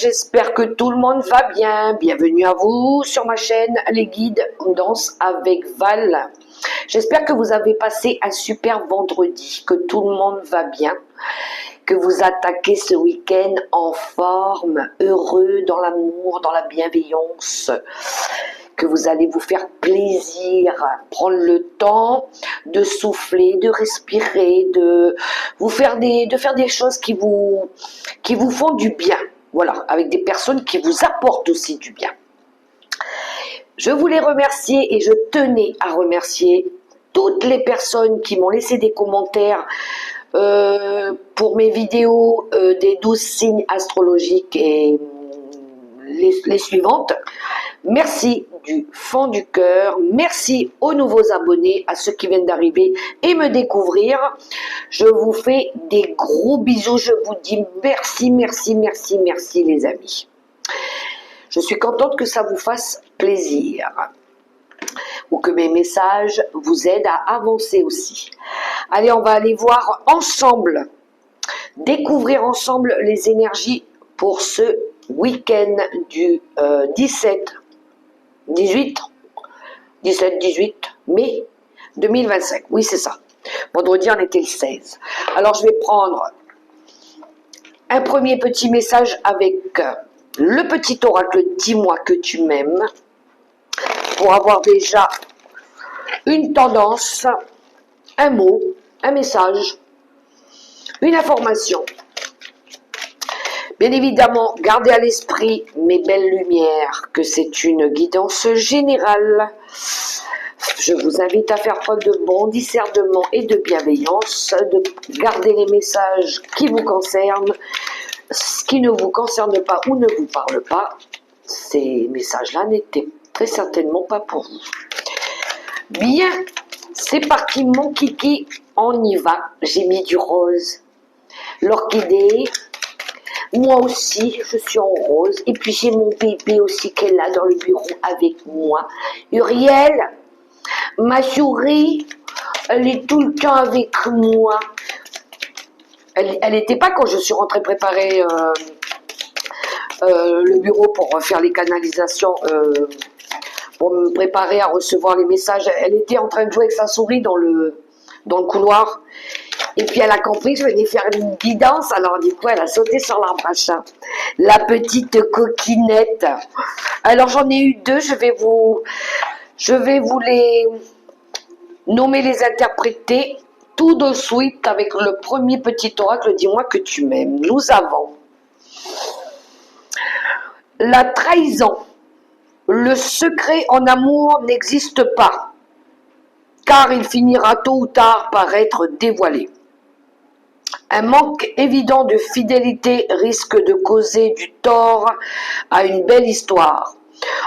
j'espère que tout le monde va bien. Bienvenue à vous sur ma chaîne Les Guides on danse avec Val. J'espère que vous avez passé un super vendredi, que tout le monde va bien, que vous attaquez ce week-end en forme, heureux, dans l'amour, dans la bienveillance, que vous allez vous faire plaisir, prendre le temps de souffler, de respirer, de faire des choses qui vous font du bien. Voilà, avec des personnes qui vous apportent aussi du bien. Je voulais remercier et je tenais à remercier toutes les personnes qui m'ont laissé des commentaires pour mes vidéos des 12 signes astrologiques et les suivantes. Merci du fond du cœur, merci aux nouveaux abonnés, à ceux qui viennent d'arriver et me découvrir. Je vous fais des gros bisous, je vous dis merci, merci, merci, merci les amis. Je suis contente que ça vous fasse plaisir ou que mes messages vous aident à avancer aussi. Allez, on va aller voir ensemble, découvrir ensemble les énergies pour ce week-end du 17 mai 2025. Oui, c'est ça. Vendredi, on était le 16. Alors, je vais prendre un premier petit message avec le petit oracle « Dis-moi que tu m'aimes » pour avoir déjà une tendance, un mot, un message, une information. Bien évidemment, gardez à l'esprit, mes belles lumières, que c'est une guidance générale. Je vous invite à faire preuve de bon discernement et de bienveillance, de garder les messages qui vous concernent, ce qui ne vous concerne pas ou ne vous parle pas. Ces messages-là n'étaient très certainement pas pour vous. Bien, c'est parti mon kiki, on y va. J'ai mis du rose, l'orchidée. Moi aussi, je suis en rose. Et puis, j'ai mon bébé aussi qui est là dans le bureau avec moi. Uriel, ma souris, elle est tout le temps avec moi. Elle n'était pas quand je suis rentrée préparer le bureau pour faire les canalisations, pour me préparer à recevoir les messages. Elle était en train de jouer avec sa souris dans le couloir. Et puis elle a compris que je venais faire une guidance, alors du coup elle a sauté sur l'arbre à chat. La petite coquinette. Alors j'en ai eu deux, je vais vous les nommer, les interpréter tout de suite avec le premier petit oracle, dis-moi que tu m'aimes. Nous avons la trahison. Le secret en amour n'existe pas, car il finira tôt ou tard par être dévoilé. Un manque évident de fidélité risque de causer du tort à une belle histoire.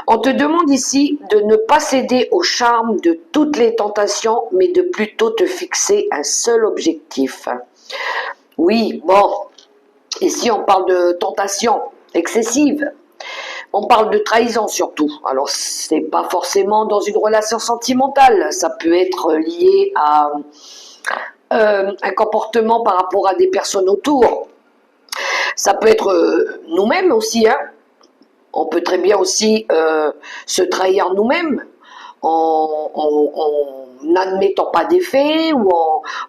On te demande ici de ne pas céder au charme de toutes les tentations, mais de plutôt te fixer un seul objectif. Oui, bon, ici on parle de tentation excessive. On parle de trahison surtout. Alors, c'est pas forcément dans une relation sentimentale. Ça peut être lié à un comportement par rapport à des personnes autour. Ça peut être nous-mêmes aussi. Hein. On peut très bien aussi se trahir nous-mêmes en n'admettant pas des faits, ou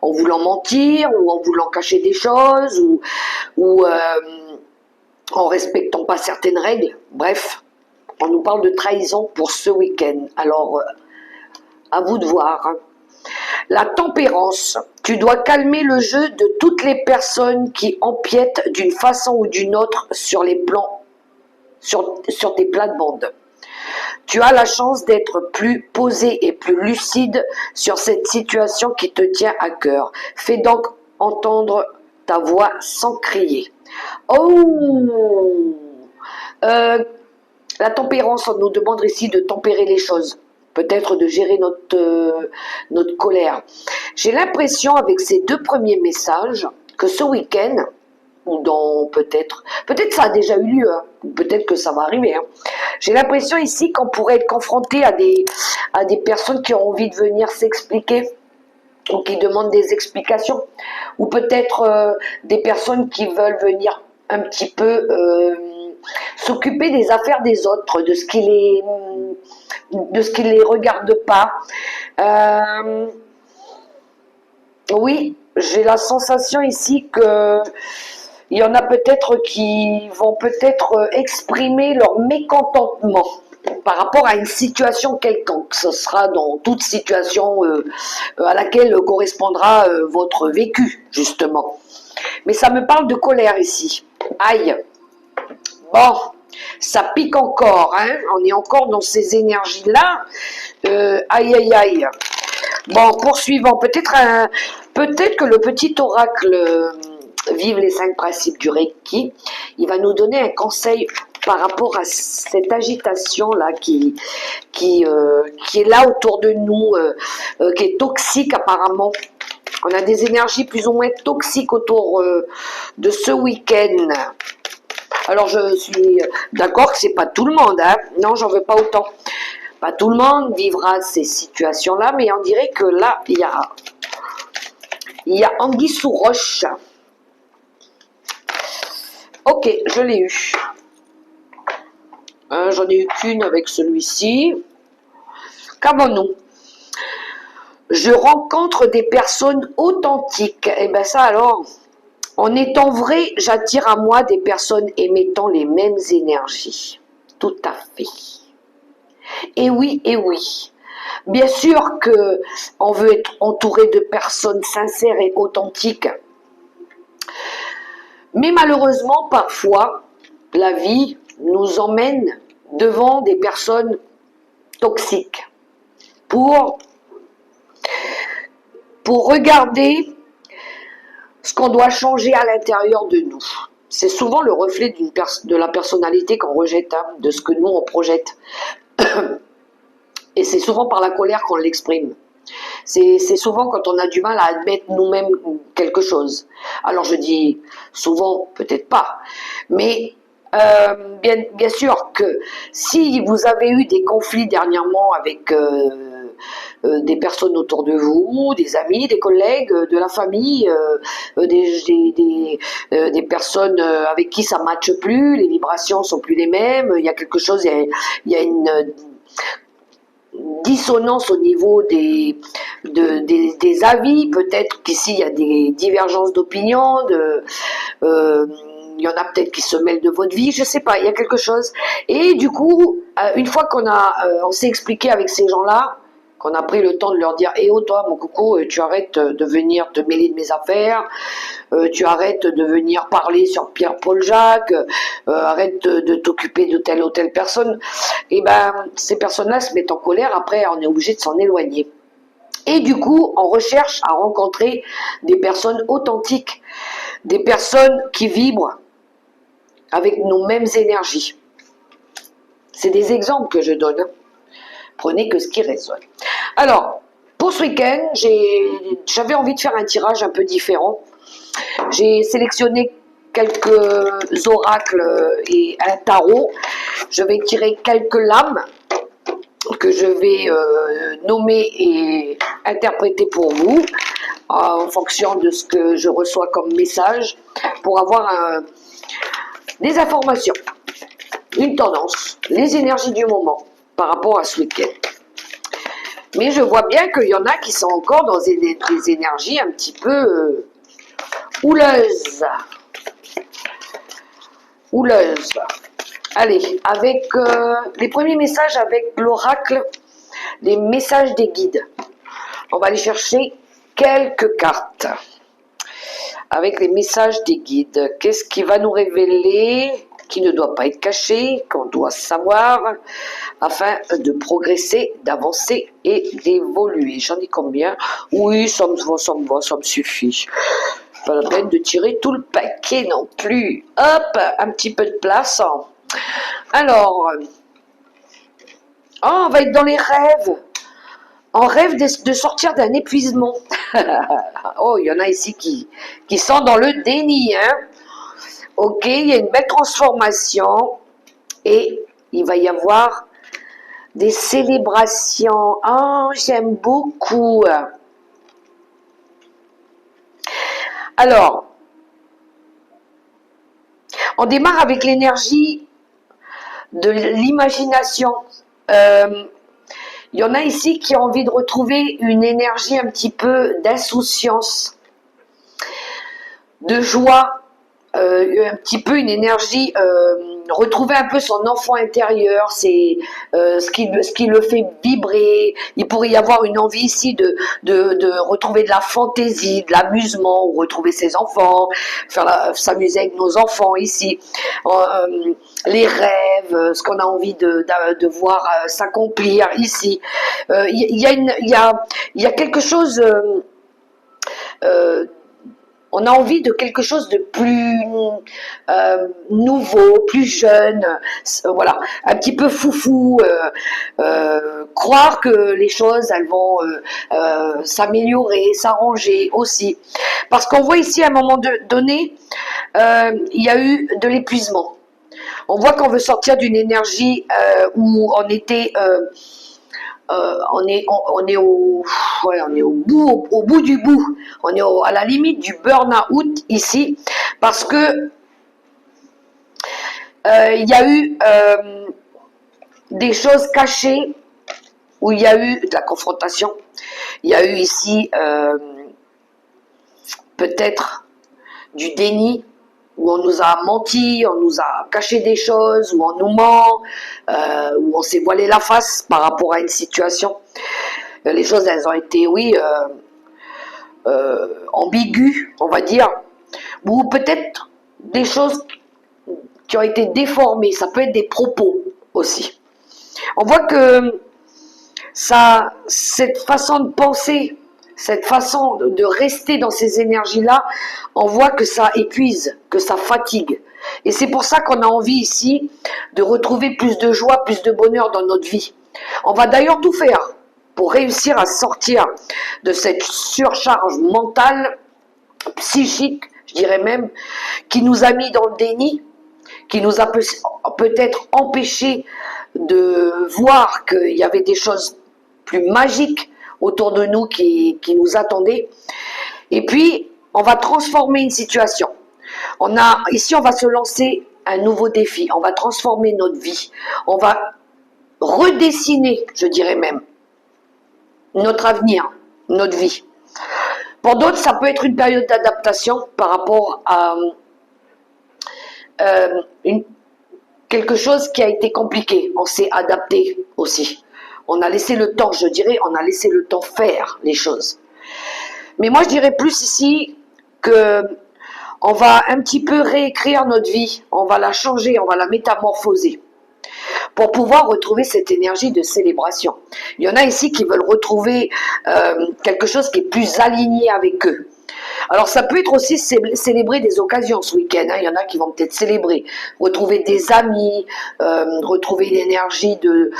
en voulant mentir, ou en voulant cacher des choses, ou en respectant pas certaines règles. Bref, on nous parle de trahison pour ce week-end. Alors, à vous de voir. Hein. La tempérance. Tu dois calmer le jeu de toutes les personnes qui empiètent d'une façon ou d'une autre sur les plans, sur tes plates-bandes. Tu as la chance d'être plus posé et plus lucide sur cette situation qui te tient à cœur. Fais donc entendre ta voix sans crier. Oh, la tempérance, on nous demande ici de tempérer les choses. Peut-être de gérer notre colère. J'ai l'impression avec ces deux premiers messages que ce week-end, ou dans peut-être ça a déjà eu lieu, hein, peut-être que ça va arriver. Hein. J'ai l'impression ici qu'on pourrait être confronté à des personnes qui ont envie de venir s'expliquer, ou qui demandent des explications, ou peut-être des personnes qui veulent venir un petit peu s'occuper des affaires des autres, de ce qui les regarde pas. Oui, j'ai la sensation ici que il y en a peut-être qui vont peut-être exprimer leur mécontentement par rapport à une situation quelconque. Ce sera dans toute situation à laquelle correspondra votre vécu, justement. Mais ça me parle de colère ici. Aïe. Bon, ça pique encore, hein. On est encore dans ces énergies-là. Aïe, aïe, aïe. Bon, poursuivons. Peut-être que le petit oracle Vive les 5 principes du Reiki, il va nous donner un conseil par rapport à cette agitation-là qui est là autour de nous, qui est toxique apparemment. On a des énergies plus ou moins toxiques autour de ce week-end. Alors je suis d'accord que c'est pas tout le monde, hein. Non, j'en veux pas autant. Pas tout le monde vivra ces situations-là, mais on dirait que là, il y a anguille sous roche. Ok, je l'ai eu. J'en ai eu qu'une avec celui-ci. Qu'avons-nous? Je rencontre des personnes authentiques. Eh bien ça alors, en étant vrai, j'attire à moi des personnes émettant les mêmes énergies. Tout à fait. Et oui, et oui. Bien sûr que on veut être entouré de personnes sincères et authentiques. Mais malheureusement, parfois, la vie nous emmène devant des personnes toxiques pour regarder ce qu'on doit changer à l'intérieur de nous. C'est souvent le reflet de la personnalité qu'on rejette, hein, de ce que nous on projette. Et c'est souvent par la colère qu'on l'exprime. C'est souvent quand on a du mal à admettre nous-mêmes quelque chose. Alors je dis souvent, peut-être pas, mais bien sûr que si vous avez eu des conflits dernièrement avec des personnes autour de vous, des amis, des collègues, de la famille, des personnes avec qui ça ne matche plus, les vibrations sont plus les mêmes, il y a quelque chose, il y a une dissonance au niveau des avis, peut-être qu'ici il y a des divergences d'opinion, il y en a peut-être qui se mêlent de votre vie, je sais pas, il y a quelque chose. Et du coup, une fois on s'est expliqué avec ces gens-là, qu'on a pris le temps de leur dire « Eh oh toi mon coco, tu arrêtes de venir te mêler de mes affaires, tu arrêtes de venir parler sur Pierre-Paul Jacques, arrête de t'occuper de telle ou telle personne. » Et ben ces personnes-là se mettent en colère, après on est obligé de s'en éloigner. Et du coup, on recherche à rencontrer des personnes authentiques, des personnes qui vibrent avec nos mêmes énergies. C'est des exemples que je donne. Prenez que ce qui résonne. Alors, pour ce week-end, j'avais envie de faire un tirage un peu différent. J'ai sélectionné quelques oracles et un tarot. Je vais tirer quelques lames que je vais nommer et interpréter pour vous en fonction de ce que je reçois comme message pour avoir des informations, une tendance, les énergies du moment par rapport à ce week-end. Mais je vois bien qu'il y en a qui sont encore dans des énergies un petit peu houleuses. Houleuses. Allez, avec les premiers messages avec l'oracle, les messages des guides. On va aller chercher quelques cartes. Avec les messages des guides, qu'est-ce qui va nous révéler, qui ne doit pas être caché, qu'on doit savoir, afin de progresser, d'avancer et d'évoluer. J'en ai combien? Oui, ça me va, ça me suffit. Pas la peine de tirer tout le paquet non plus. Hop, un petit peu de place. Alors, on va être dans les rêves. On rêve de sortir d'un épuisement. Oh, il y en a ici qui sont dans le déni, hein. Ok, il y a une belle transformation et il va y avoir des célébrations. Oh, j'aime beaucoup. Alors, on démarre avec l'énergie de l'imagination. Il y en a ici qui ont envie de retrouver une énergie un petit peu d'insouciance, de joie, un petit peu une énergie, retrouver un peu son enfant intérieur, c'est ce qui le fait vibrer. Il pourrait y avoir une envie ici de retrouver de la fantaisie, de l'amusement, ou retrouver ses enfants, s'amuser avec nos enfants ici, les rêves, ce qu'on a envie de voir s'accomplir ici. Il y a quelque chose... on a envie de quelque chose de plus nouveau, plus jeune, voilà, un petit peu foufou, croire que les choses elles vont s'améliorer, s'arranger aussi. Parce qu'on voit ici à un moment donné, il y a eu de l'épuisement. On voit qu'on veut sortir d'une énergie où on était... on est au bout du bout, on est à la limite du burn-out ici, parce que il y a eu des choses cachées, où il y a eu de la confrontation, il y a eu ici peut-être du déni, où on nous a menti, on nous a caché des choses, où on nous ment, où on s'est voilé la face par rapport à une situation. Les choses, elles ont été, oui, ambiguës, on va dire, ou peut-être des choses qui ont été déformées, ça peut être des propos aussi. On voit que cette façon de penser, cette façon de rester dans ces énergies-là, on voit que ça épuise, que ça fatigue. Et c'est pour ça qu'on a envie ici de retrouver plus de joie, plus de bonheur dans notre vie. On va d'ailleurs tout faire pour réussir à sortir de cette surcharge mentale, psychique, je dirais même, qui nous a mis dans le déni, qui nous a peut-être empêché de voir qu'il y avait des choses plus magiques autour de nous qui nous attendaient. Et puis, on va transformer une situation. Ici, on va se lancer un nouveau défi. On va transformer notre vie. On va redessiner, je dirais même, notre avenir, notre vie. Pour d'autres, ça peut être une période d'adaptation par rapport à quelque chose qui a été compliqué. On s'est adapté aussi. On a laissé le temps, je dirais, on a laissé le temps faire les choses. Mais moi, je dirais plus ici que on va un petit peu réécrire notre vie, on va la changer, on va la métamorphoser pour pouvoir retrouver cette énergie de célébration. Il y en a ici qui veulent retrouver quelque chose qui est plus aligné avec eux. Alors ça peut être aussi célébrer des occasions ce week-end, hein. Il y en a qui vont peut-être célébrer, retrouver des amis, retrouver l'énergie de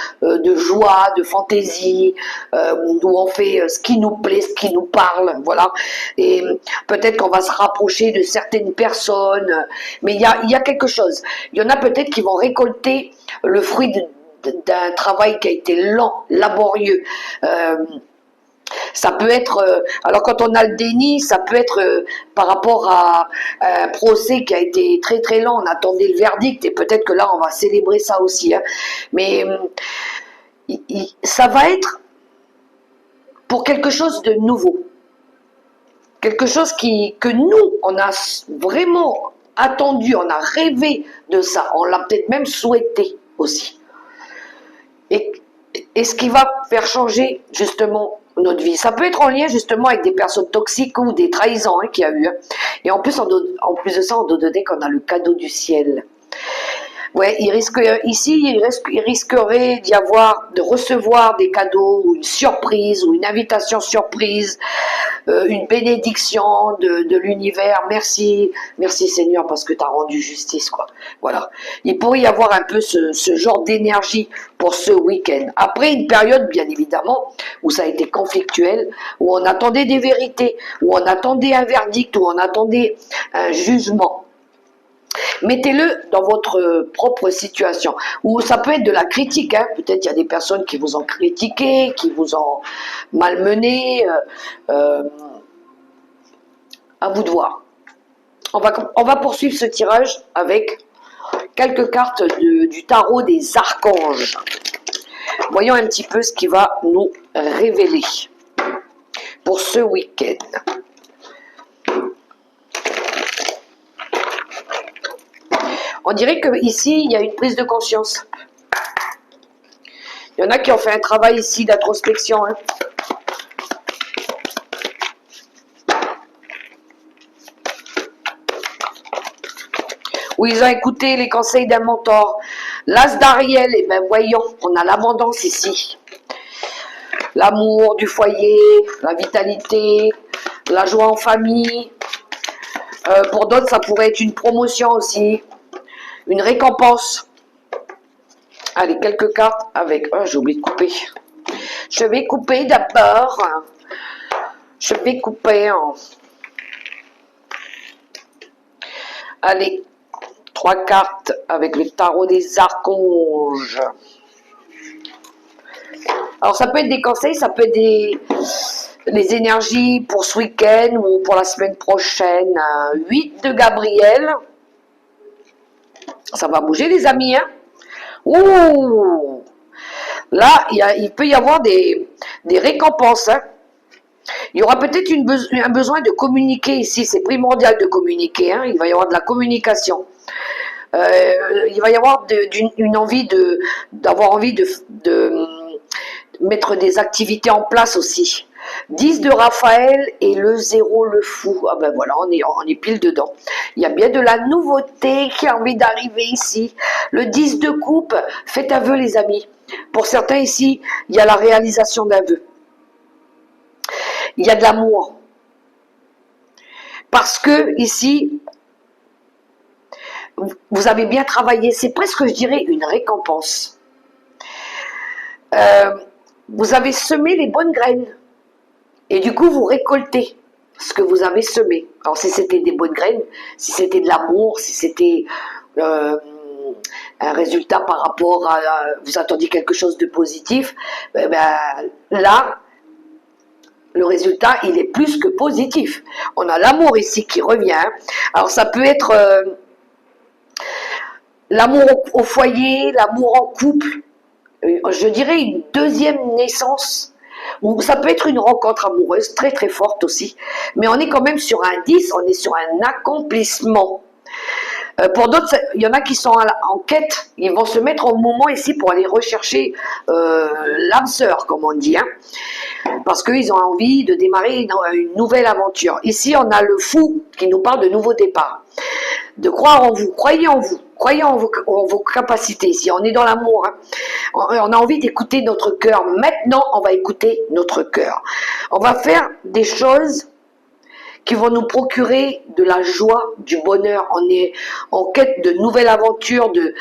joie, de fantaisie, où on fait ce qui nous plaît, ce qui nous parle, voilà. Et peut-être qu'on va se rapprocher de certaines personnes, mais il y a quelque chose. Il y en a peut-être qui vont récolter le fruit d'un travail qui a été lent, laborieux. Ça peut être, alors quand on a le déni, ça peut être par rapport à un procès qui a été très très lent, on attendait le verdict et peut-être que là on va célébrer ça aussi. Hein. Mais ça va être pour quelque chose de nouveau. Quelque chose que nous, on a vraiment attendu, on a rêvé de ça, on l'a peut-être même souhaité aussi. Et ce qui va faire changer justement notre vie. Ça peut être en lien justement avec des personnes toxiques ou des trahisons qu'il y a eu. Hein. Et en plus de ça, on doit donner qu'on a le cadeau du ciel. Ouais, il risquerait d'y avoir, de recevoir des cadeaux, ou une surprise, ou une invitation surprise, une bénédiction de l'univers. Merci Seigneur parce que tu as rendu justice, quoi. Voilà. Il pourrait y avoir un peu ce genre d'énergie pour ce week-end. Après une période, bien évidemment, où ça a été conflictuel, où on attendait des vérités, où on attendait un verdict, où on attendait un jugement. Mettez-le dans votre propre situation. Ou ça peut être de la critique. Hein. Peut-être il y a des personnes qui vous ont critiqué, qui vous ont malmené. À vous de voir. On va poursuivre ce tirage avec quelques cartes du du tarot des archanges. Voyons un petit peu ce qui va nous révéler pour ce week-end. On dirait qu'ici, il y a une prise de conscience. Il y en a qui ont fait un travail ici d'introspection. Hein. Où ils ont écouté les conseils d'un mentor. L'as d'Ariel, et bien voyons, on a l'abondance ici. L'amour du foyer, la vitalité, la joie en famille. Pour d'autres, ça pourrait être une promotion aussi, une récompense. Allez, quelques cartes avec... Oh, j'ai oublié de couper. Je vais couper d'abord. Je vais couper. Allez, 3 cartes avec le tarot des archanges. Alors, ça peut être des conseils, ça peut être des énergies pour ce week-end ou pour la semaine prochaine. 8 de Gabriel. Ça va bouger, les amis. Hein? Ouh! Là, il peut y avoir des récompenses. Hein? Il y aura peut-être un besoin de communiquer ici. C'est primordial de communiquer. Hein? Il va y avoir de la communication. Il va y avoir une envie d'avoir envie de mettre des activités en place aussi. 10 de Raphaël et le 0 le fou. Ah ben voilà, on est pile dedans. Il y a bien de la nouveauté qui a envie d'arriver ici. Le 10 de coupe, faites un vœu les amis. Pour certains ici, il y a la réalisation d'un vœu. Il y a de l'amour. Parce que ici, vous avez bien travaillé. C'est presque, je dirais, une récompense. Vous avez semé les bonnes graines. Et du coup, vous récoltez ce que vous avez semé. Alors, si c'était des bonnes graines, si c'était de l'amour, si c'était un résultat par rapport à... vous attendiez quelque chose de positif, ben, là, le résultat, il est plus que positif. On a l'amour ici qui revient. Alors, ça peut être l'amour au foyer, l'amour en couple. Je dirais une deuxième naissance. Ou ça peut être une rencontre amoureuse très très forte aussi. Mais on est quand même sur un 10, on est sur un accomplissement. Pour d'autres, il y en a qui sont en quête. Ils vont se mettre au moment ici pour aller rechercher l'âme sœur, comme on dit. Hein, parce qu'ils ont envie de démarrer une nouvelle aventure. Ici, on a le fou qui nous parle de nouveau départ. De croire en vous, croyez en vous. Croyez en vos capacités. Si on est dans l'amour, hein, on a envie d'écouter notre cœur. Maintenant, on va écouter notre cœur. On va faire des choses qui vont nous procurer de la joie, du bonheur. On est en quête de nouvelles aventures, de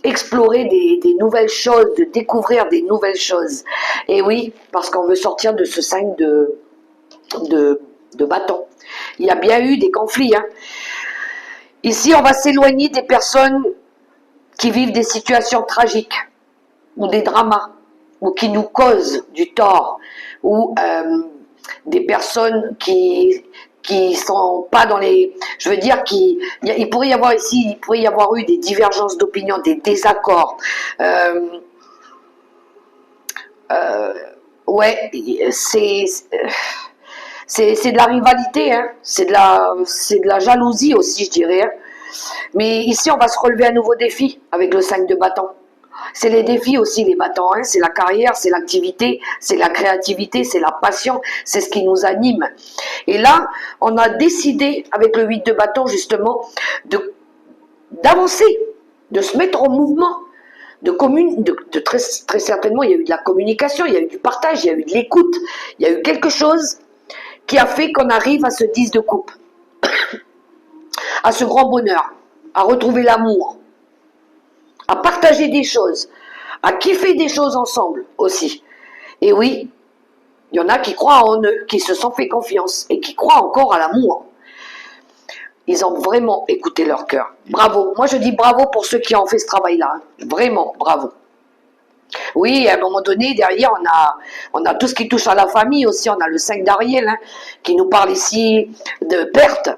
explorer des nouvelles choses, de découvrir des nouvelles choses. Et oui, parce qu'on veut sortir de ce 5 de bâton. Il y a bien eu des conflits, hein. Ici, on va s'éloigner des personnes qui vivent des situations tragiques ou des dramas ou qui nous causent du tort ou des personnes qui sont pas dans les... Je veux dire, il pourrait y avoir ici, il pourrait y avoir eu des divergences d'opinion, des désaccords. Ouais, c'est de la rivalité, hein. C'est de la jalousie aussi, je dirais. Hein. Mais ici, on va se relever un nouveau défi avec le 5 de bâton. C'est les défis aussi, les bâtons. Hein. C'est la carrière, c'est l'activité, c'est la créativité, c'est la passion, c'est ce qui nous anime. Et là, on a décidé, avec le 8 de bâton, justement, d'avancer, de se mettre en mouvement. Très, très certainement, il y a eu de la communication, il y a eu du partage, il y a eu de l'écoute, il y a eu quelque chose qui a fait qu'on arrive à ce 10 de coupe, à ce grand bonheur, à retrouver l'amour, à partager des choses, à kiffer des choses ensemble aussi. Et oui, il y en a qui croient en eux, qui se sont fait confiance et qui croient encore à l'amour. Ils ont vraiment écouté leur cœur. Bravo. Moi, je dis bravo pour ceux qui ont fait ce travail-là. Hein. Vraiment, bravo. Oui, à un moment donné, derrière, on a tout ce qui touche à la famille aussi. On a le 5 d'Ariel, hein, qui nous parle ici de perte.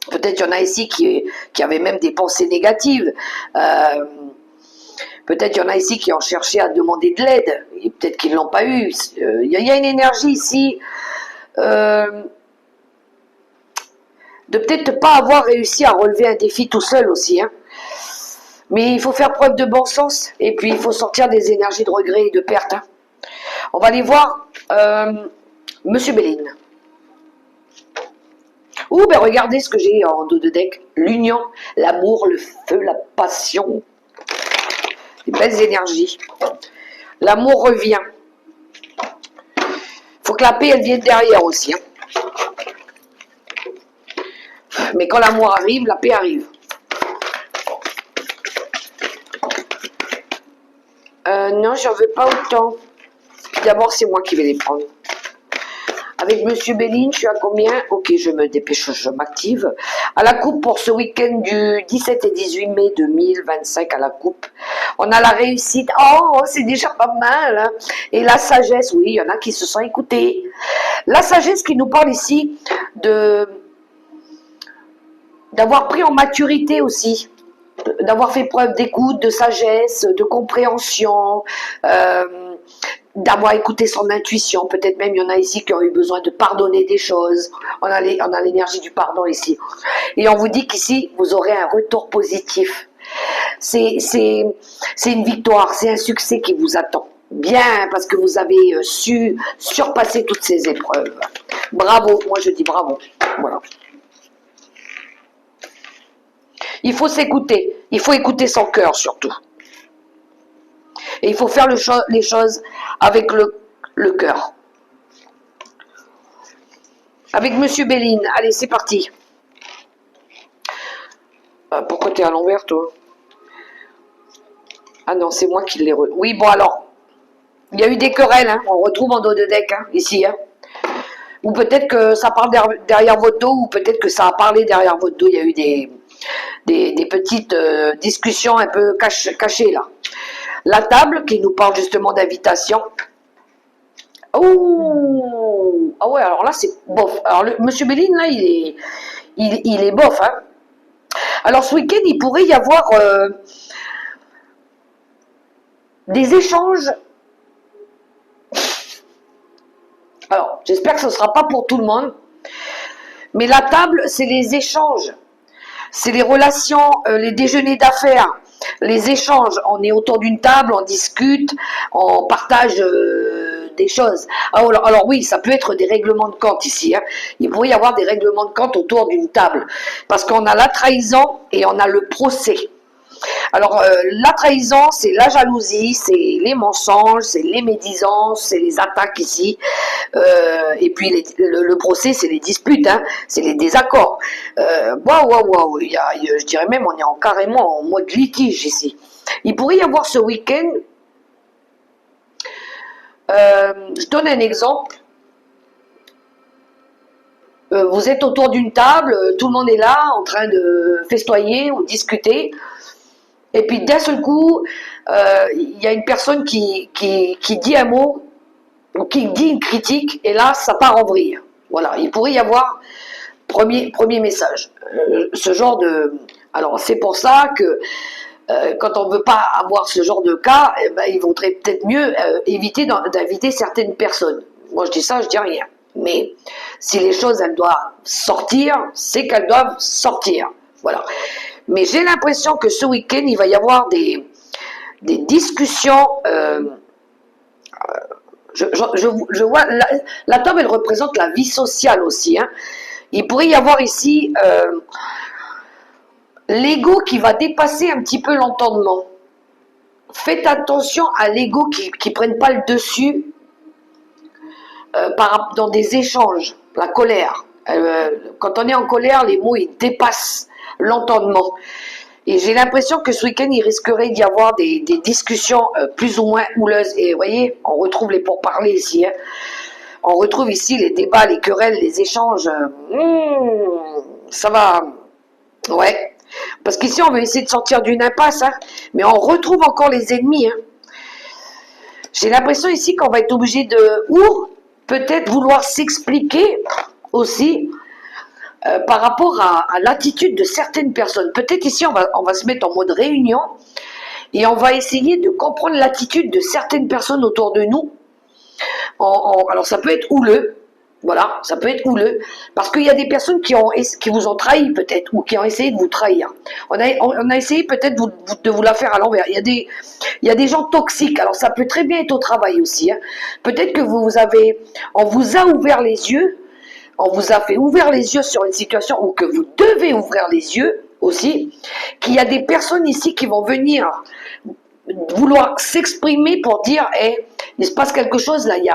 Peut-être il y en a ici qui avaient même des pensées négatives. Peut-être il y en a ici qui ont cherché à demander de l'aide. Et peut-être qu'ils ne l'ont pas eu. Il y a une énergie ici de peut-être pas avoir réussi à relever un défi tout seul aussi. Hein. Mais il faut faire preuve de bon sens. Et puis il faut sortir des énergies de regret et de perte. Hein. On va aller voir Monsieur Béline. Ouh, ben regardez ce que j'ai en dos de deck. L'union, l'amour, le feu, la passion. Des belles énergies. L'amour revient. Faut que la paix, elle vienne derrière aussi. Hein. Mais quand l'amour arrive, la paix arrive. Non, j'en veux pas autant. D'abord, c'est moi qui vais les prendre. Avec Monsieur Béline, je suis à combien? Ok, je me dépêche, je m'active. À la coupe pour ce week-end du 17 et 18 mai 2025 à la coupe. On a la réussite. Oh, c'est déjà pas mal. Hein. Et la sagesse, oui, il y en a qui se sont écoutés. La sagesse qui nous parle ici d'avoir pris en maturité aussi. D'avoir fait preuve d'écoute, de sagesse, de compréhension, d'avoir écouté son intuition. Peut-être même il y en a ici qui ont eu besoin de pardonner des choses. On a l'énergie du pardon ici. Et on vous dit qu'ici, vous aurez un retour positif. C'est une victoire, c'est un succès qui vous attend. Bien, parce que vous avez su surpasser toutes ces épreuves. Bravo, moi je dis bravo. Voilà. Il faut s'écouter. Il faut écouter son cœur surtout. Et il faut faire les choses avec le cœur. Avec Monsieur Béline. Allez, c'est parti. Pourquoi t'es à l'envers, toi? Ah non, c'est moi qui l'ai... Oui, bon alors. Il y a eu des querelles. Hein. On retrouve en dos de deck, hein, ici. Hein. Ou peut-être que ça parle derrière votre dos, ou peut-être que ça a parlé derrière votre dos. Il y a eu des petites discussions un peu cachées, là. La table qui nous parle justement d'invitation. Oh, ah ouais, alors là c'est bof. Alors Monsieur Béline là il est bof. Hein. Alors ce week-end il pourrait y avoir des échanges. Alors j'espère que ce ne sera pas pour tout le monde. Mais la table c'est les échanges. C'est les relations, les déjeuners d'affaires. Les échanges, on est autour d'une table, on discute, on partage des choses. Alors oui, ça peut être des règlements de compte ici. Hein. Il pourrait y avoir des règlements de compte autour d'une table. Parce qu'on a la trahison et on a le procès. Alors la trahison, c'est la jalousie, c'est les mensonges, c'est les médisances, c'est les attaques ici. Et puis le procès, c'est les disputes, hein, c'est les désaccords. Waouh, je dirais même on est carrément en mode litige ici. Il pourrait y avoir ce week-end, je donne un exemple. Vous êtes autour d'une table, tout le monde est là en train de festoyer ou discuter. Et puis d'un seul coup, il y a une personne qui dit un mot, ou qui dit une critique, et là, ça part en vrille. Voilà, il pourrait y avoir, premier message, ce genre de... Alors, c'est pour ça que quand on ne veut pas avoir ce genre de cas, eh ben, il vaudrait peut-être mieux éviter d'inviter certaines personnes. Moi, je dis ça, je dis rien. Mais si les choses, elles doivent sortir, c'est qu'elles doivent sortir. Voilà. Mais j'ai l'impression que ce week-end, il va y avoir des discussions. Je vois, la table, elle représente la vie sociale aussi. Hein. Il pourrait y avoir ici l'ego qui va dépasser un petit peu l'entendement. Faites attention à l'ego qui ne prenne pas le dessus dans des échanges. La colère. Quand on est en colère, les mots, ils dépassent l'entendement. Et j'ai l'impression que ce week-end, il risquerait d'y avoir des discussions plus ou moins houleuses. Et vous voyez, on retrouve les pourparlers ici. Hein. On retrouve ici les débats, les querelles, les échanges. Ça va. Ouais. Parce qu'ici, on veut essayer de sortir d'une impasse. Hein. Mais on retrouve encore les ennemis. Hein. J'ai l'impression ici qu'on va être obligé de... Ou peut-être vouloir s'expliquer aussi par rapport à l'attitude de certaines personnes. Peut-être ici, on va se mettre en mode réunion et on va essayer de comprendre l'attitude de certaines personnes autour de nous. Alors, ça peut être houleux. Voilà, ça peut être houleux, parce qu'il y a des personnes qui vous ont trahi peut-être, ou qui ont essayé de vous trahir. On a essayé peut-être de vous la faire à l'envers. Il y a des gens toxiques, alors ça peut très bien être au travail aussi. Hein. Peut-être que on vous a ouvert les yeux, on vous a fait ouvrir les yeux sur une situation, ou que vous devez ouvrir les yeux aussi, qu'il y a des personnes ici qui vont venir vouloir s'exprimer pour dire, il se passe quelque chose là, il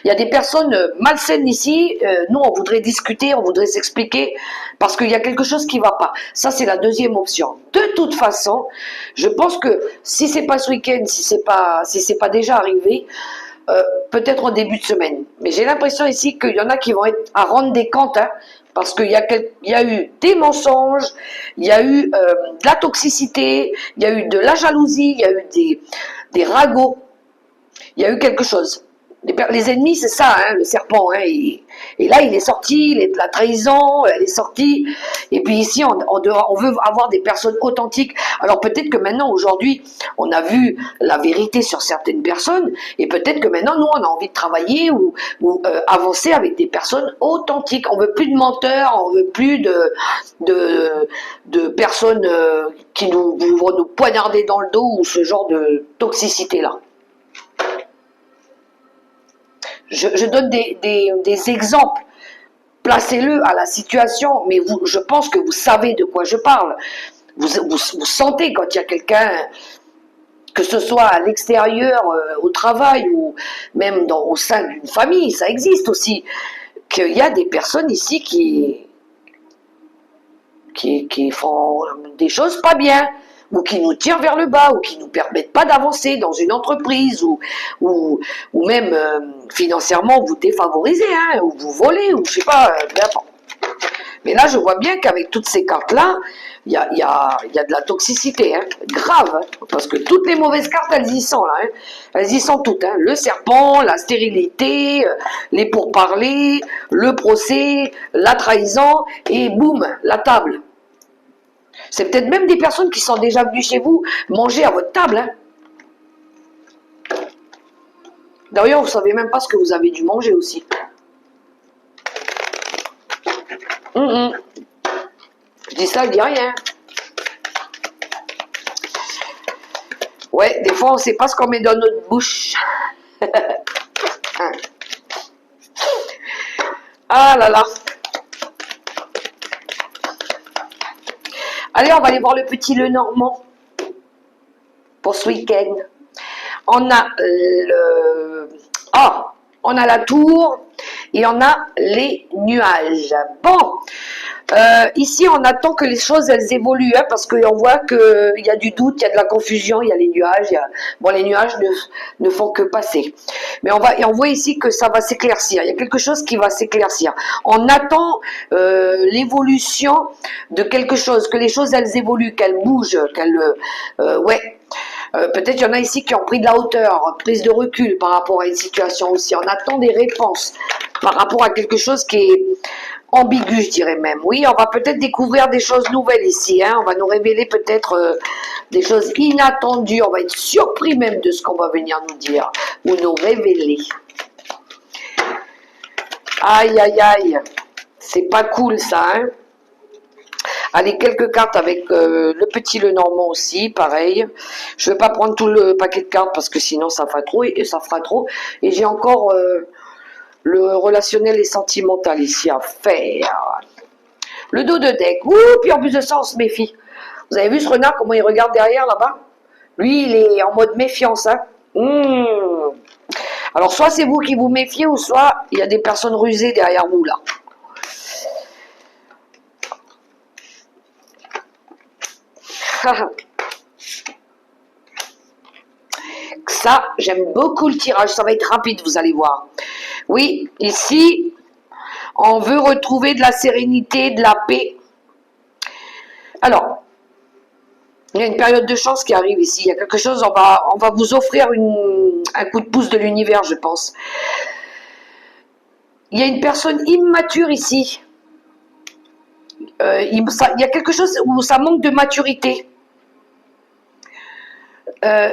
y a des personnes malsaines ici, nous on voudrait discuter, on voudrait s'expliquer, parce qu'il y a quelque chose qui ne va pas. Ça c'est la deuxième option. De toute façon, je pense que si c'est pas ce week-end, si c'est pas déjà arrivé, peut-être au début de semaine. Mais j'ai l'impression ici qu'il y en a qui vont être à rendre des comptes, hein, parce qu'il y a eu des mensonges, il y a eu de la toxicité, il y a eu de la jalousie, il y a eu des ragots, il y a eu quelque chose. Les ennemis, c'est ça, hein, le serpent. Hein, et là, il est sorti, la trahison, elle est sortie. Et puis ici, on veut avoir des personnes authentiques. Alors peut-être que maintenant, aujourd'hui, on a vu la vérité sur certaines personnes. Et peut-être que maintenant, nous, on a envie de travailler ou avancer avec des personnes authentiques. On veut plus de menteurs, on veut plus de personnes qui vont nous poignarder dans le dos ou ce genre de toxicité-là. Je donne des exemples, placez-le à la situation, mais je pense que vous savez de quoi je parle. Vous sentez quand il y a quelqu'un, que ce soit à l'extérieur, au travail, ou même au sein d'une famille, ça existe aussi, qu'il y a des personnes ici qui font des choses pas bien, ou qui nous tirent vers le bas, ou qui nous permettent pas d'avancer dans une entreprise, ou même financièrement vous défavorisez, hein, ou vous volez, ou je sais pas, n'importe. Mais là, je vois bien qu'avec toutes ces cartes-là, il y a de la toxicité, hein, grave, hein, parce que toutes les mauvaises cartes, elles y sont là, hein, elles y sont toutes, hein, le serpent, la stérilité, les pourparlers, le procès, la trahison, et boum, la table. C'est peut-être même des personnes qui sont déjà venues chez vous manger à votre table. Hein. D'ailleurs, vous ne savez même pas ce que vous avez dû manger aussi. Je dis ça, je dis rien. Ouais, des fois, on ne sait pas ce qu'on met dans notre bouche. Ah là là. Allez, on va aller voir le petit Lenormand pour ce week-end. On a on a la tour et on a les nuages. Bon, ici on attend que les choses elles évoluent, hein, parce qu'on voit qu'il y a du doute, il y a de la confusion, il y a les nuages. Bon, les nuages ne font que passer. Mais on voit ici que ça va s'éclaircir. Il y a quelque chose qui va s'éclaircir. On attend l'évolution de quelque chose, que les choses elles évoluent, qu'elles bougent, ouais. Peut-être il y en a ici qui ont pris de la hauteur, prise de recul par rapport à une situation aussi. On attend des réponses par rapport à quelque chose qui est ambigu, je dirais même. Oui, on va peut-être découvrir des choses nouvelles ici. Hein. On va nous révéler peut-être des choses inattendues. On va être surpris même de ce qu'on va venir nous dire ou nous révéler. Aïe, aïe, aïe. C'est pas cool ça, hein. Allez, quelques cartes avec le petit Lenormand aussi, pareil. Je ne vais pas prendre tout le paquet de cartes parce que sinon ça fera trop et ça fera trop. Et j'ai encore le relationnel et sentimental ici à faire. Le dos de deck. Ouh, puis en plus de ça, on se méfie. Vous avez vu ce renard, comment il regarde derrière là-bas? Lui, il est en mode méfiance. Hein. Alors, soit c'est vous qui vous méfiez, ou soit il y a des personnes rusées derrière vous là. Ça, j'aime beaucoup le tirage, ça va être rapide, vous allez voir. Oui, ici, on veut retrouver de la sérénité, de la paix. Alors, il y a une période de chance qui arrive ici. Il y a quelque chose, on va vous offrir un coup de pouce de l'univers, je pense. Il y a une personne immature ici il y a quelque chose où ça manque de maturité.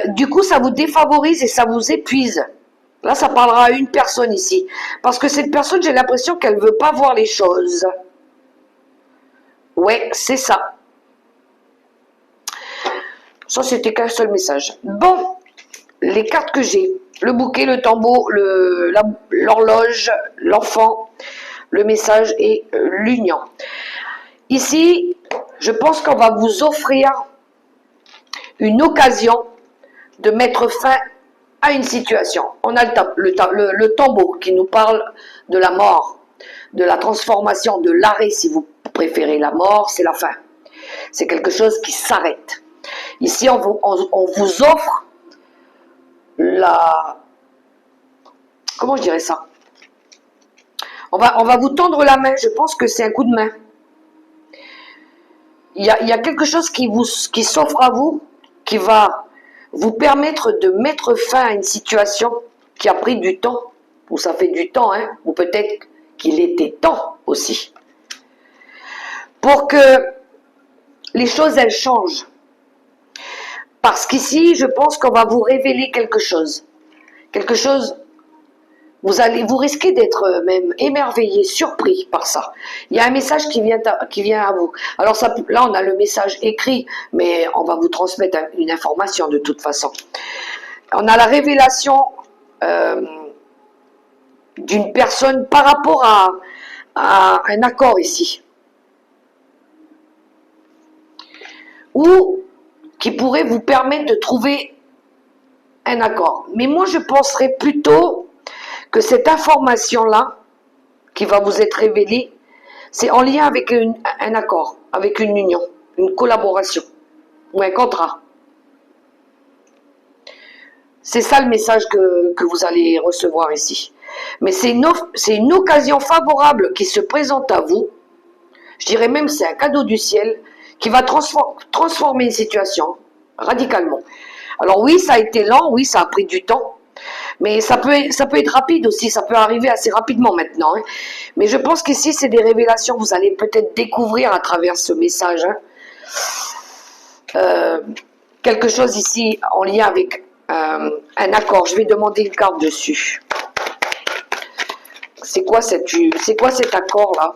Du coup, ça vous défavorise et ça vous épuise. Là, ça parlera à une personne ici. Parce que cette personne, j'ai l'impression qu'elle ne veut pas voir les choses. Ouais, c'est ça. Ça, c'était qu'un seul message. Bon, les cartes que j'ai. Le bouquet, le tambour, l'horloge, l'enfant, le message et l'union. Ici, je pense qu'on va vous offrir une occasion de mettre fin à une situation. On a le tambour qui nous parle de la mort, de la transformation, de l'arrêt, si vous préférez. La mort, c'est la fin. C'est quelque chose qui s'arrête. Ici, on vous offre la... Comment je dirais ça? On va vous tendre la main. Je pense que c'est un coup de main. Il y a quelque chose qui s'offre à vous, qui va vous permettre de mettre fin à une situation qui a pris du temps, ou ça fait du temps, hein, ou peut-être qu'il était temps aussi, pour que les choses, elles changent. Parce qu'ici, je pense qu'on va vous révéler quelque chose. Quelque chose, vous risquez d'être même émerveillé, surpris par ça. Il y a un message qui vient à vous. Alors ça, là, on a le message écrit, mais on va vous transmettre une information de toute façon. On a la révélation d'une personne par rapport à un accord ici. Ou qui pourrait vous permettre de trouver un accord. Mais moi, je penserais plutôt que cette information-là, qui va vous être révélée, c'est en lien avec un accord, avec une union, une collaboration ou un contrat. C'est ça le message que vous allez recevoir ici. Mais c'est une occasion favorable qui se présente à vous. Je dirais même c'est un cadeau du ciel qui va transformer une situation radicalement. Alors oui, ça a été lent, oui, ça a pris du temps. Mais ça peut être rapide aussi, ça peut arriver assez rapidement maintenant. Hein. Mais je pense qu'ici, c'est des révélations que vous allez peut-être découvrir à travers ce message. Hein. Quelque chose ici en lien avec un accord. Je vais demander une carte dessus. C'est quoi cet accord-là?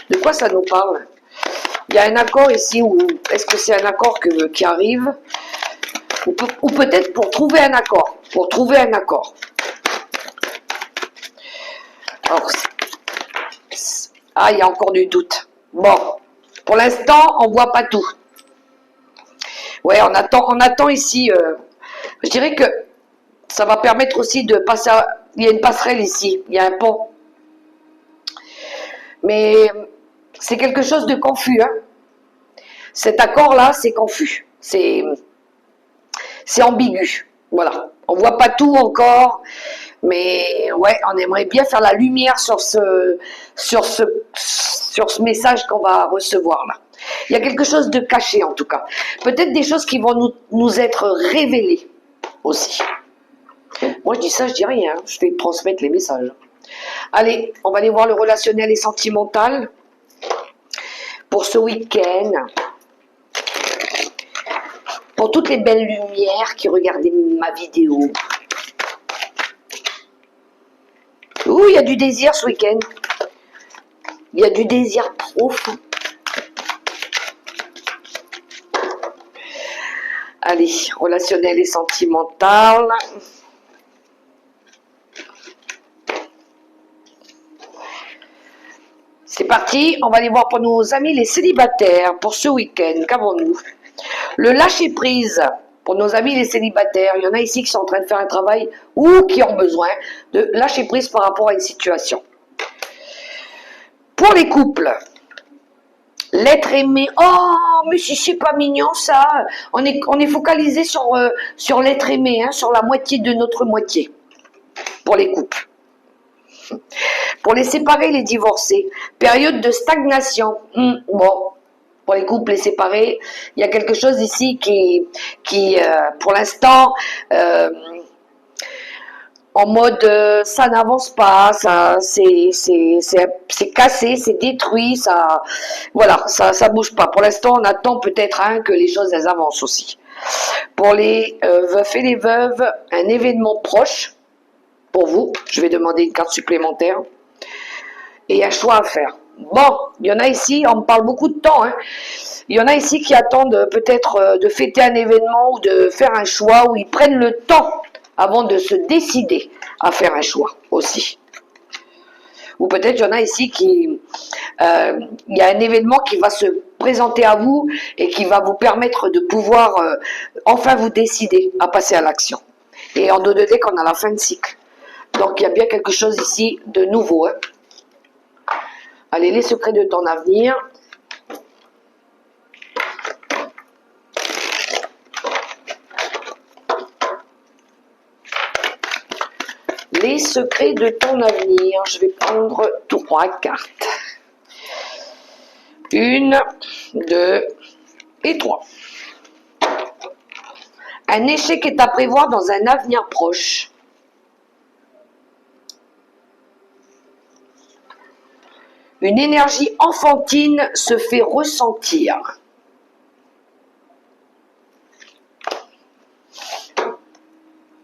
De quoi ça nous parle? Il y a un accord ici, ou est-ce que c'est un accord qui arrive? Ou peut-être pour trouver un accord. Pour trouver un accord. Alors, il y a encore du doute. Bon, pour l'instant, on ne voit pas tout. Ouais, on attend ici. Je dirais que ça va permettre aussi de passer il y a une passerelle ici, il y a un pont. Mais c'est quelque chose de confus. Hein. Cet accord-là, c'est confus. C'est ambigu. Voilà. On ne voit pas tout encore. Mais ouais, on aimerait bien faire la lumière sur ce message qu'on va recevoir là. Il y a quelque chose de caché en tout cas. Peut-être des choses qui vont nous être révélées aussi. Moi je dis ça, je dis rien. Je vais transmettre les messages. Allez, on va aller voir le relationnel et sentimental pour ce week-end. Pour toutes les belles lumières qui regardaient ma vidéo. Ouh, il y a du désir ce week-end. Il y a du désir profond. Allez, relationnel et sentimental. C'est parti, on va aller voir pour nos amis les célibataires pour ce week-end. Qu'avons-nous? Le lâcher-prise. Pour nos amis les célibataires, il y en a ici qui sont en train de faire un travail ou qui ont besoin de lâcher prise par rapport à une situation. Pour les couples, l'être aimé, oh, mais si c'est pas mignon ça, on est focalisé sur l'être aimé, hein, sur la moitié de notre moitié, pour les couples. Pour les séparés, les divorcés, période de stagnation, bon. Pour les couples, les séparés, il y a quelque chose ici qui pour l'instant, en mode ça n'avance pas, ça c'est cassé, c'est détruit, ça voilà, ça bouge pas. Pour l'instant, on attend peut-être que les choses elles avancent aussi. Pour les veufs et les veuves, un événement proche pour vous. Je vais demander une carte supplémentaire et un choix à faire. Bon, il y en a ici, on me parle beaucoup de temps, hein. Il y en a ici qui attendent peut-être de fêter un événement ou de faire un choix, où ils prennent le temps avant de se décider à faire un choix aussi. Ou peut-être il y en a ici qui... il y a un événement qui va se présenter à vous et qui va vous permettre de pouvoir enfin vous décider à passer à l'action. Et en 2 deck, on a la fin de cycle. Donc il y a bien quelque chose ici de nouveau, hein. Allez, les secrets de ton avenir. Les secrets de ton avenir. Je vais prendre 3 cartes. 1, 2 et 3. Un échec est à prévoir dans un avenir proche. Une énergie enfantine se fait ressentir.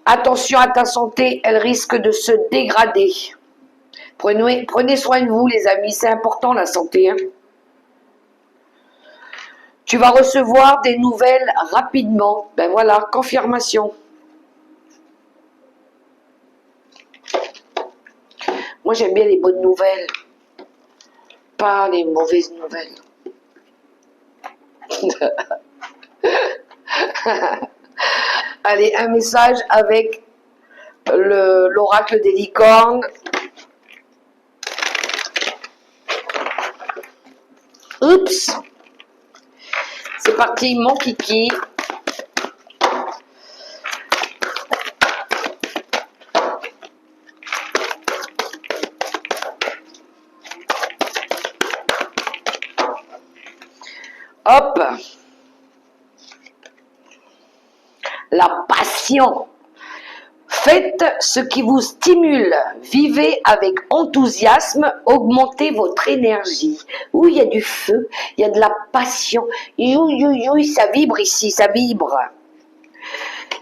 Attention à ta santé, elle risque de se dégrader. Prenez soin de vous, les amis, c'est important la santé, hein. Tu vas recevoir des nouvelles rapidement. Ben voilà, confirmation. Moi, j'aime bien les bonnes nouvelles, pas les mauvaises nouvelles. Allez, un message avec l'oracle des licornes. Oups. C'est parti, mon kiki. Hop. La passion. Faites ce qui vous stimule. Vivez avec enthousiasme. Augmentez votre énergie. Ouh, il y a du feu. Il y a de la passion. Ça vibre ici, ça vibre.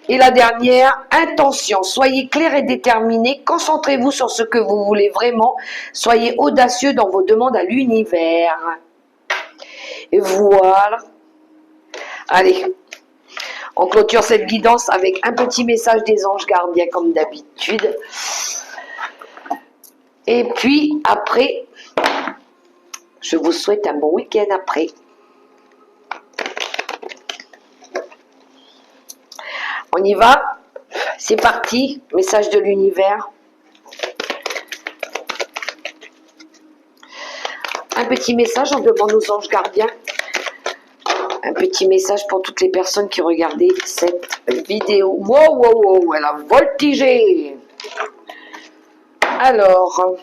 Et la dernière, intention. Soyez clair et déterminé. Concentrez-vous sur ce que vous voulez vraiment. Soyez audacieux dans vos demandes à l'univers. Et voilà. Allez. On clôture cette guidance avec un petit message des anges gardiens comme d'habitude. Et puis après, je vous souhaite un bon week-end après. On y va. C'est parti. Message de l'univers. Un petit message, on demande aux anges gardiens. Un petit message pour toutes les personnes qui regardaient cette vidéo. Wow, wow, wow, elle a voltigé. Alors,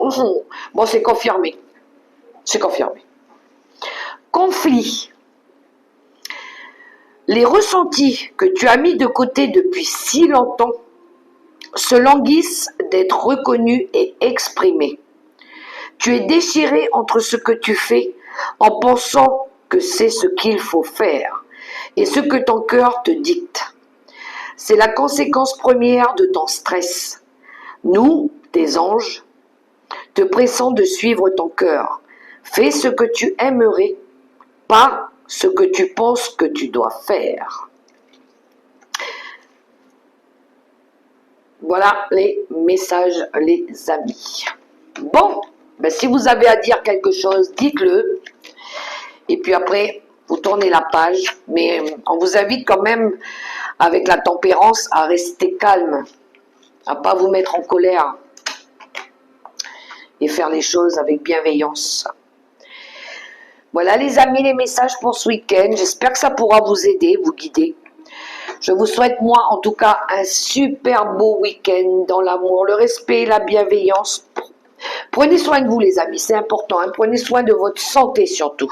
bon, c'est confirmé. C'est confirmé. Conflit. Les ressentis que tu as mis de côté depuis si longtemps se languissent d'être reconnus et exprimés. Tu es déchiré entre ce que tu fais en pensant que c'est ce qu'il faut faire et ce que ton cœur te dicte. C'est la conséquence première de ton stress. Nous, tes anges, te pressons de suivre ton cœur. Fais ce que tu aimerais, pas ce que tu penses que tu dois faire. Voilà les messages, les amis. Bon, ben si vous avez à dire quelque chose, dites-le. Et puis après, vous tournez la page. Mais on vous invite quand même, avec la tempérance, à rester calme, à pas vous mettre en colère et faire les choses avec bienveillance. Voilà les amis, les messages pour ce week-end. J'espère que ça pourra vous aider, vous guider. Je vous souhaite, moi, en tout cas, un super beau week-end dans l'amour, le respect, la bienveillance. Prenez soin de vous, les amis, c'est important, hein. Prenez soin de votre santé, surtout.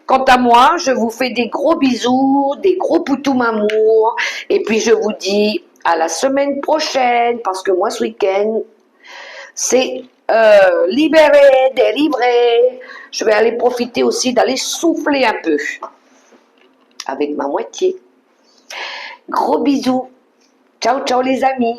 Quant à moi, je vous fais des gros bisous, des gros poutous amour, et puis je vous dis À la semaine prochaine, parce que moi, ce week-end, c'est libéré, délivré. Je vais aller profiter aussi d'aller souffler un peu avec ma moitié. Gros bisous. Ciao, ciao les amis.